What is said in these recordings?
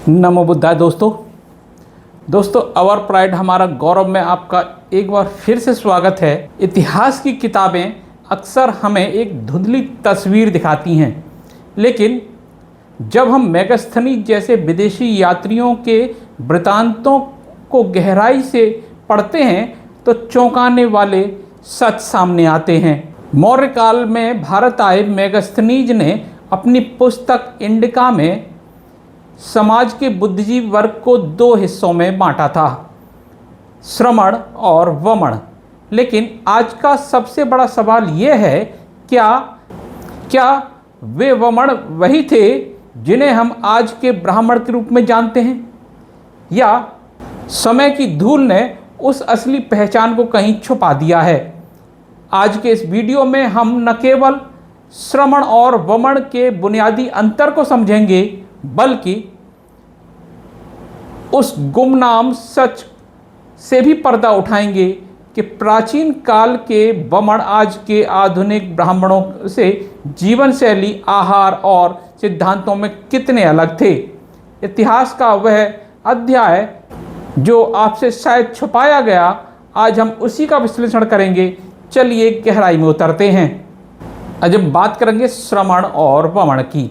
नमो बुद्धाय। दोस्तों अवर प्राइड हमारा गौरव में आपका एक बार फिर से स्वागत है। इतिहास की किताबें अक्सर हमें एक धुंधली तस्वीर दिखाती हैं, लेकिन जब हम मेगास्थनीज जैसे विदेशी यात्रियों के वृतांतों को गहराई से पढ़ते हैं तो चौंकाने वाले सच सामने आते हैं। मौर्य काल में भारत आए मेगास्थनीज ने अपनी पुस्तक इंडिका में समाज के बुद्धिजीवी वर्ग को दो हिस्सों में बांटा था, श्रमण और वमन। लेकिन आज का सबसे बड़ा सवाल यह है, क्या वे वमन वही थे जिन्हें हम आज के ब्राह्मण के रूप में जानते हैं, या समय की धूल ने उस असली पहचान को कहीं छुपा दिया है? आज के इस वीडियो में हम न केवल श्रमण और वमन के बुनियादी अंतर को समझेंगे, बल्कि उस गुमनाम सच से भी पर्दा उठाएंगे कि प्राचीन काल के वमन आज के आधुनिक ब्राह्मणों से जीवन शैली, आहार और सिद्धांतों में कितने अलग थे। इतिहास का वह अध्याय जो आपसे शायद छुपाया गया, आज हम उसी का विश्लेषण करेंगे। चलिए गहराई में उतरते हैं। आज हम बात करेंगे श्रमण और वमन की।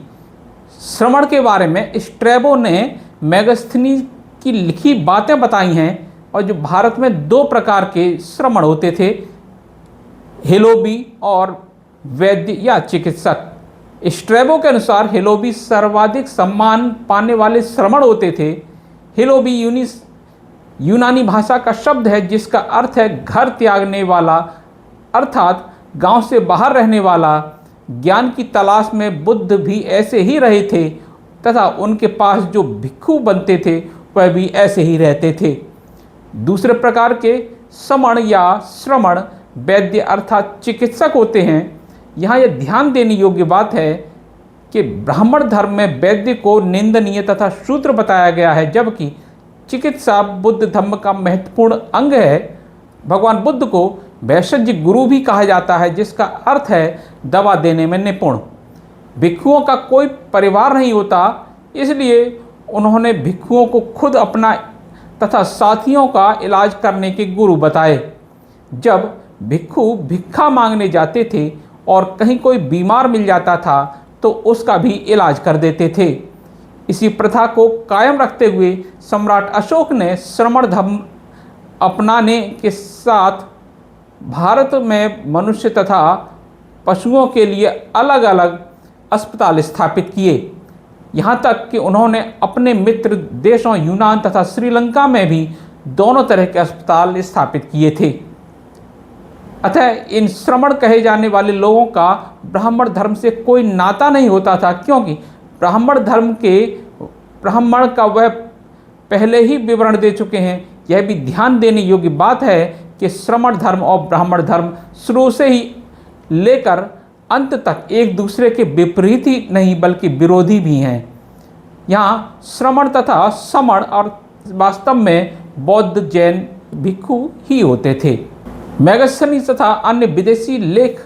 श्रमण के बारे में स्ट्रैबो ने मेगास्थनीज की लिखी बातें बताई हैं, और जो भारत में दो प्रकार के श्रमण होते थे, हेलोबी और वैद्य या चिकित्सक। स्ट्रैबो के अनुसार हेलोबी सर्वाधिक सम्मान पाने वाले श्रमण होते थे। हेलोबी यूनानी भाषा का शब्द है जिसका अर्थ है घर त्यागने वाला, अर्थात गांव से बाहर रहने वाला। ज्ञान की तलाश में बुद्ध भी ऐसे ही रहे थे तथा उनके पास जो भिक्षु बनते थे वह भी ऐसे ही रहते थे। दूसरे प्रकार के समण या श्रमण वैद्य अर्थात चिकित्सक होते हैं। यहाँ यह ध्यान देने योग्य बात है कि ब्राह्मण धर्म में वैद्य को निंदनीय तथा शूद्र बताया गया है, जबकि चिकित्सा बुद्ध धर्म का महत्वपूर्ण अंग है। भगवान बुद्ध को वैशज्य गुरु भी कहा जाता है, जिसका अर्थ है दवा देने में निपुण। भिक्षुओं का कोई परिवार नहीं होता, इसलिए उन्होंने भिक्षुओं को खुद अपना तथा साथियों का इलाज करने के गुरु बताए। जब भिक्षु भिक्षा मांगने जाते थे और कहीं कोई बीमार मिल जाता था तो उसका भी इलाज कर देते थे। इसी प्रथा को कायम रखते हुए सम्राट अशोक ने श्रमण धर्म अपनाने के साथ भारत में मनुष्य तथा पशुओं के लिए अलग अलग अस्पताल स्थापित किए। यहाँ तक कि उन्होंने अपने मित्र देशों यूनान तथा श्रीलंका में भी दोनों तरह के अस्पताल स्थापित किए थे। अतः इन श्रमण कहे जाने वाले लोगों का ब्राह्मण धर्म से कोई नाता नहीं होता था, क्योंकि ब्राह्मण का वह पहले ही विवरण दे चुके हैं। यह भी ध्यान देने योग्य बात है कि श्रमण धर्म और ब्राह्मण धर्म शुरू से ही लेकर अंत तक एक दूसरे के विपरीत ही नहीं बल्कि विरोधी भी हैं। यहाँ श्रमण तथा समण और वास्तव में बौद्ध जैन भिक्षु ही होते थे। मेगास्थनीज तथा अन्य विदेशी लेख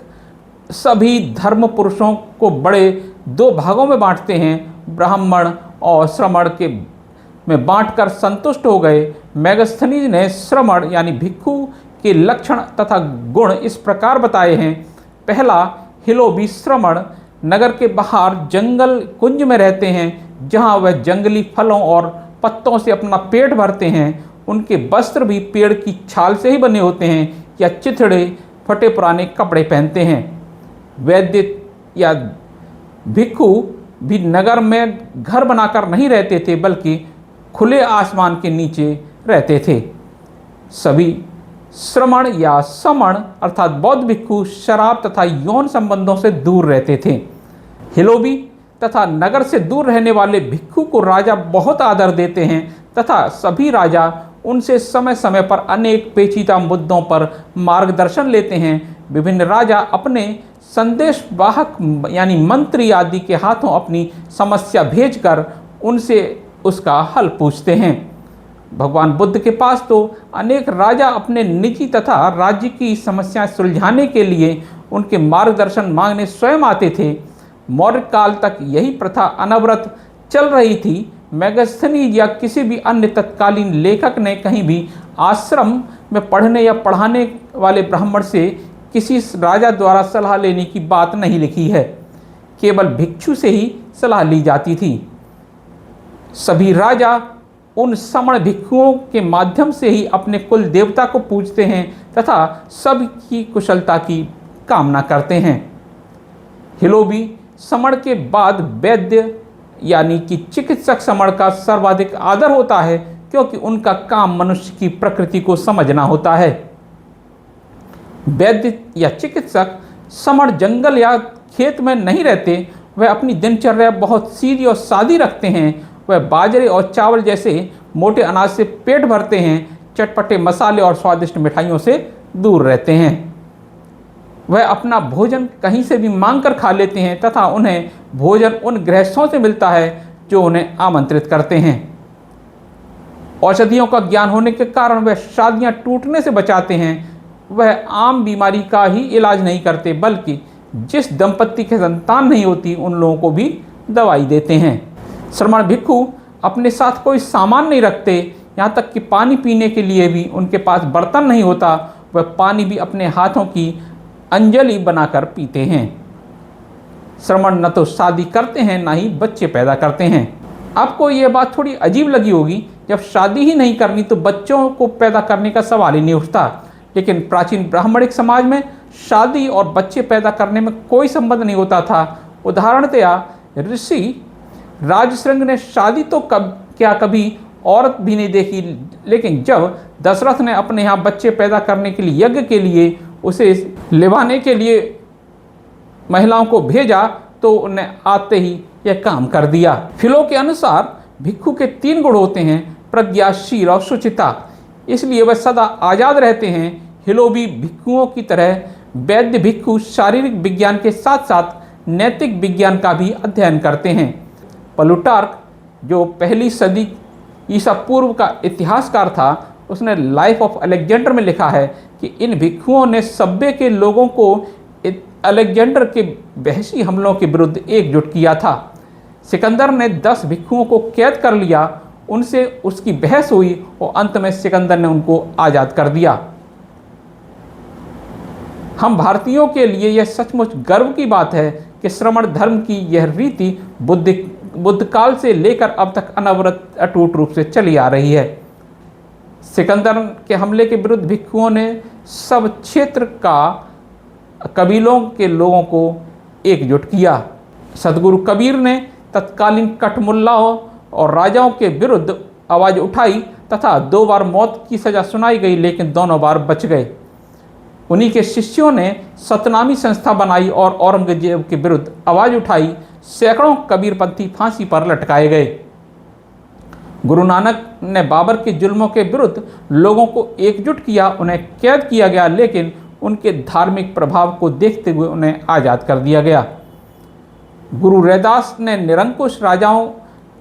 सभी धर्म पुरुषों को बड़े दो भागों में बांटते हैं। ब्राह्मण और श्रमण के में बांटकर संतुष्ट हो गए। मेगास्थनीज ने श्रमण यानी भिक्षु के लक्षण तथा गुण इस प्रकार बताए हैं। पहला, हिलोबी श्रमण नगर के बाहर जंगल कुंज में रहते हैं, जहां वह जंगली फलों और पत्तों से अपना पेट भरते हैं। उनके वस्त्र भी पेड़ की छाल से ही बने होते हैं या चिथड़े फटे पुराने कपड़े पहनते हैं। वैद्य या भिक्षु भी नगर में घर बनाकर नहीं रहते थे, बल्कि खुले आसमान के नीचे रहते थे। सभी श्रमण या समण अर्थात बौद्ध भिक्षु शराब तथा यौन संबंधों से दूर रहते थे। हिलोबी तथा नगर से दूर रहने वाले भिक्षु को राजा बहुत आदर देते हैं तथा सभी राजा उनसे समय समय पर अनेक पेचीदा मुद्दों पर मार्गदर्शन लेते हैं। विभिन्न राजा अपने संदेशवाहक यानी मंत्री आदि के हाथों अपनी समस्या भेजकर उनसे उसका हल पूछते हैं। भगवान बुद्ध के पास तो अनेक राजा अपने निजी तथा राज्य की समस्याएं सुलझाने के लिए उनके मार्गदर्शन मांगने स्वयं आते थे। मौर्य काल तक यही प्रथा अनवरत चल रही थी। मेगास्थनीज या किसी भी अन्य तत्कालीन लेखक ने कहीं भी आश्रम में पढ़ने या पढ़ाने वाले ब्राह्मण से किसी राजा द्वारा सलाह लेने की बात नहीं लिखी है। केवल भिक्षु से ही सलाह ली जाती थी। सभी राजा उन श्रमण भिक्षुओं के माध्यम से ही अपने कुल देवता को पूजते हैं तथा सबकी कुशलता की कामना करते हैं। हिलोबी श्रमण के बाद वैद्य यानी कि चिकित्सक श्रमण का सर्वाधिक आदर होता है, क्योंकि उनका काम मनुष्य की प्रकृति को समझना होता है। वैद्य या चिकित्सक श्रमण जंगल या खेत में नहीं रहते, वह अपनी दिनचर्या बहुत सीधी और सादी रखते हैं। वह बाजरे और चावल जैसे मोटे अनाज से पेट भरते हैं, चटपटे मसाले और स्वादिष्ट मिठाइयों से दूर रहते हैं। वह अपना भोजन कहीं से भी मांग कर खा लेते हैं तथा उन्हें भोजन उन गृहस्थों से मिलता है जो उन्हें आमंत्रित करते हैं। औषधियों का ज्ञान होने के कारण वह शादियां टूटने से बचाते हैं। वह आम बीमारी का ही इलाज नहीं करते, बल्कि जिस दंपत्ति के संतान नहीं होती उन लोगों को भी दवाई देते हैं। श्रमण भिक्षु अपने साथ कोई सामान नहीं रखते, यहाँ तक कि पानी पीने के लिए भी उनके पास बर्तन नहीं होता। वह पानी भी अपने हाथों की अंजलि बनाकर पीते हैं। श्रमण न तो शादी करते हैं न ही बच्चे पैदा करते हैं। आपको यह बात थोड़ी अजीब लगी होगी, जब शादी ही नहीं करनी तो बच्चों को पैदा करने का सवाल ही नहीं उठता। लेकिन प्राचीन ब्राह्मणिक समाज में शादी और बच्चे पैदा करने में कोई संबंध नहीं होता था। उदाहरणतया ऋषि राजश्रृंग ने शादी तो कभी औरत भी नहीं देखी, लेकिन जब दशरथ ने अपने यहाँ बच्चे पैदा करने के लिए यज्ञ के लिए उसे लिवाने के लिए महिलाओं को भेजा तो उन्हें आते ही यह काम कर दिया। फिलो के अनुसार भिक्षु के 3 गुण होते हैं, प्रज्ञा, शील और शुचिता। इसलिए वह सदा आज़ाद रहते हैं। हिलोबी भिक्षुओं की तरह वैद्य भिक्षु शारीरिक विज्ञान के साथ साथ नैतिक विज्ञान का भी अध्ययन करते हैं। प्लूटार्क, जो पहली सदी ईसा पूर्व का इतिहासकार था, उसने लाइफ ऑफ अलेक्जेंडर में लिखा है कि इन भिक्षुओं ने सभ्य के लोगों को अलेक्जेंडर के वहशी हमलों के विरुद्ध एकजुट किया था। सिकंदर ने 10 भिक्षुओं को कैद कर लिया, उनसे उसकी बहस हुई और अंत में सिकंदर ने उनको आज़ाद कर दिया। हम भारतीयों के लिए यह सचमुच गर्व की बात है कि श्रमण धर्म की यह रीति बुद्ध काल से लेकर अब तक अनवरत अटूट रूप से चली आ रही है। सिकंदर के हमले के विरुद्ध भिक्षुओं ने सब क्षेत्र का कबीलों के लोगों को एकजुट किया। सदगुरु कबीर ने तत्कालीन कठमुल्लाओं और राजाओं के विरुद्ध आवाज़ उठाई तथा 2 बार मौत की सज़ा सुनाई गई, लेकिन दोनों बार बच गए। उन्हीं के शिष्यों ने सतनामी संस्था बनाई और औरंगजेब के विरुद्ध आवाज़ उठाई। सैकड़ों कबीरपंथी फांसी पर लटकाए गए। गुरु नानक ने बाबर के जुल्मों के विरुद्ध लोगों को एकजुट किया। उन्हें कैद किया गया, लेकिन उनके धार्मिक प्रभाव को देखते हुए उन्हें आज़ाद कर दिया गया। गुरु रैदास ने निरंकुश राजाओं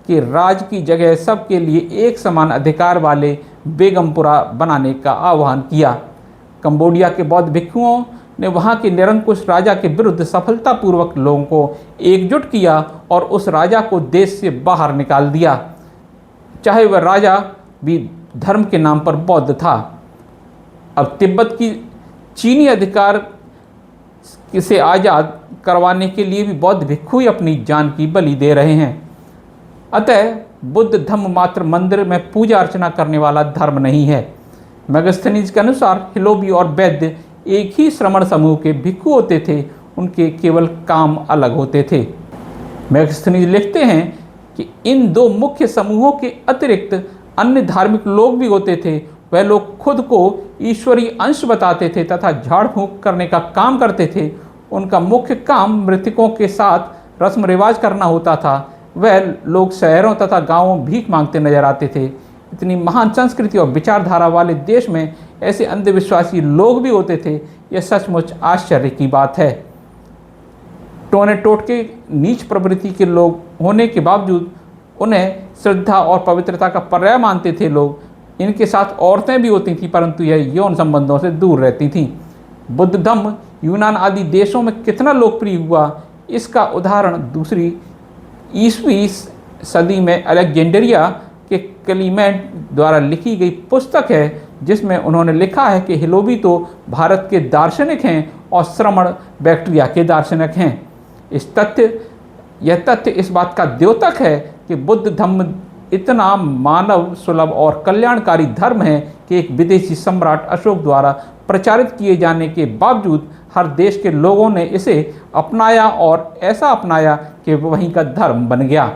के राज की जगह सबके लिए एक समान अधिकार वाले बेगमपुरा बनाने का आह्वान किया। कंबोडिया के बौद्ध भिक्षुओं ने वहाँ के निरंकुश राजा के विरुद्ध सफलतापूर्वक लोगों को एकजुट किया और उस राजा को देश से बाहर निकाल दिया, चाहे वह राजा भी धर्म के नाम पर बौद्ध था। अब तिब्बत की चीनी अधिकार से आज़ाद करवाने के लिए भी बौद्ध भिक्षु ही अपनी जान की बलि दे रहे हैं। अतः बुद्ध धम्म मात्र मंदिर में पूजा अर्चना करने वाला धर्म नहीं है। मेगास्थनीज के अनुसार हिलोबी और वैद्य एक ही श्रमण समूह के भिक्षु होते थे, उनके केवल काम अलग होते थे। मेगास्थनीज लिखते हैं कि इन 2 मुख्य समूहों के अतिरिक्त अन्य धार्मिक लोग भी होते थे। वह लोग खुद को ईश्वरीय अंश बताते थे तथा झाड़ फूंक करने का काम करते थे। उनका मुख्य काम मृतकों के साथ रस्म रिवाज करना होता था। वह लोग शहरों तथा गांवों में भीख मांगते नजर आते थे। इतनी महान संस्कृति और विचारधारा वाले देश में ऐसे अंधविश्वासी लोग भी होते थे, यह सचमुच आश्चर्य की बात है। टोने टोटके नीच प्रवृत्ति के लोग होने के बावजूद उन्हें श्रद्धा और पवित्रता का पर्याय मानते थे लोग। इनके साथ औरतें भी होती थीं, परंतु यह यौन संबंधों से दूर रहती थीं। बुद्ध धम्म यूनान आदि देशों में कितना लोकप्रिय हुआ, इसका उदाहरण दूसरी ईस्वी सदी में अलेक्जेंड्रिया के क्लीमेंट द्वारा लिखी गई पुस्तक है, जिसमें उन्होंने लिखा है कि हिलोबी तो भारत के दार्शनिक हैं और श्रमण बैक्टीरिया के दार्शनिक हैं। यह तथ्य इस बात का द्योतक है कि बुद्ध धम्म इतना मानव सुलभ और कल्याणकारी धर्म है कि एक विदेशी सम्राट अशोक द्वारा प्रचारित किए जाने के बावजूद हर देश के लोगों ने इसे अपनाया और ऐसा अपनाया कि वहीं का धर्म बन गया।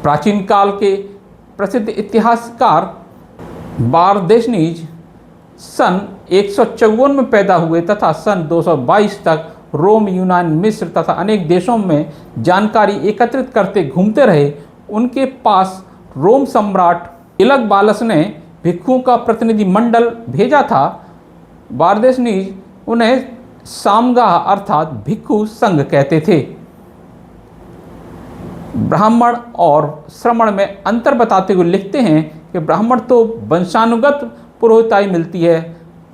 प्राचीन काल के प्रसिद्ध इतिहासकार बारदेशनीज सन 154 में पैदा हुए तथा सन 222 तक रोम, यूनान, मिस्र तथा अनेक देशों में जानकारी एकत्रित करते घूमते रहे। उनके पास रोम सम्राट इलगबालस ने भिक्षुओं का प्रतिनिधि मंडल भेजा था। बारदेशनीज उन्हें सामगा अर्थात भिक्षु संघ कहते थे। ब्राह्मण और श्रमण में अंतर बताते हुए लिखते हैं कि ब्राह्मण तो वंशानुगत पुरोहिताई मिलती है,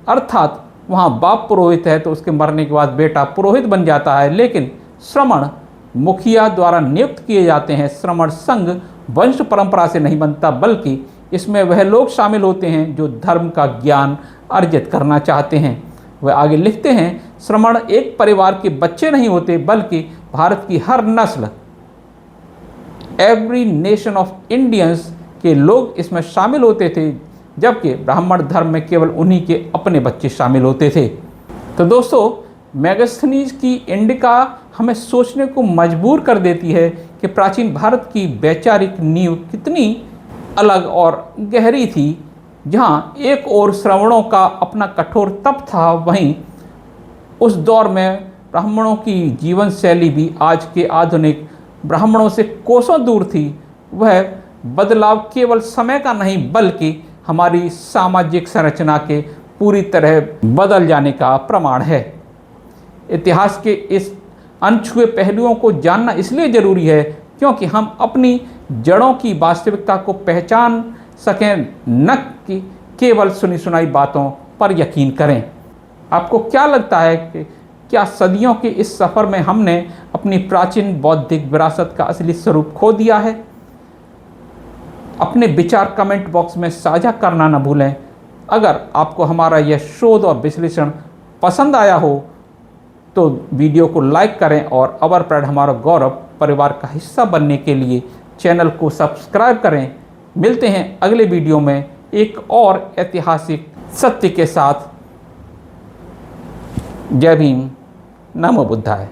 अर्थात वहाँ बाप पुरोहित है तो उसके मरने के बाद बेटा पुरोहित बन जाता है, लेकिन श्रमण मुखिया द्वारा नियुक्त किए जाते हैं। श्रमण संघ वंश परंपरा से नहीं बनता, बल्कि इसमें वह लोग शामिल होते हैं जो धर्म का ज्ञान अर्जित करना चाहते हैं। वह आगे लिखते हैं, श्रमण एक परिवार के बच्चे नहीं होते, बल्कि भारत की हर नस्ल, एवरी नेशन ऑफ इंडियंस के लोग इसमें शामिल होते थे, जबकि ब्राह्मण धर्म में केवल उन्हीं के अपने बच्चे शामिल होते थे। तो दोस्तों, मेगास्थनीज की इंडिका हमें सोचने को मजबूर कर देती है कि प्राचीन भारत की वैचारिक नींव कितनी अलग और गहरी थी। जहाँ एक ओर श्रवणों का अपना कठोर तप था, वहीं उस दौर में ब्राह्मणों की जीवन शैली भी आज के आधुनिक ब्राह्मणों से कोसों दूर थी। वह बदलाव केवल समय का नहीं, बल्कि हमारी सामाजिक संरचना के पूरी तरह बदल जाने का प्रमाण है। इतिहास के इस अनछुए पहलुओं को जानना इसलिए ज़रूरी है क्योंकि हम अपनी जड़ों की वास्तविकता को पहचान सकें, न कि केवल सुनी सुनाई बातों पर यकीन करें। आपको क्या लगता है कि क्या सदियों के इस सफ़र में हमने अपनी प्राचीन बौद्धिक विरासत का असली स्वरूप खो दिया है? अपने विचार कमेंट बॉक्स में साझा करना न भूलें। अगर आपको हमारा यह शोध और विश्लेषण पसंद आया हो तो वीडियो को लाइक करें और अवर प्राइड हमारा गौरव परिवार का हिस्सा बनने के लिए चैनल को सब्सक्राइब करें। मिलते हैं अगले वीडियो में एक और ऐतिहासिक सत्य के साथ। जय भीम, नमो बुद्धाय।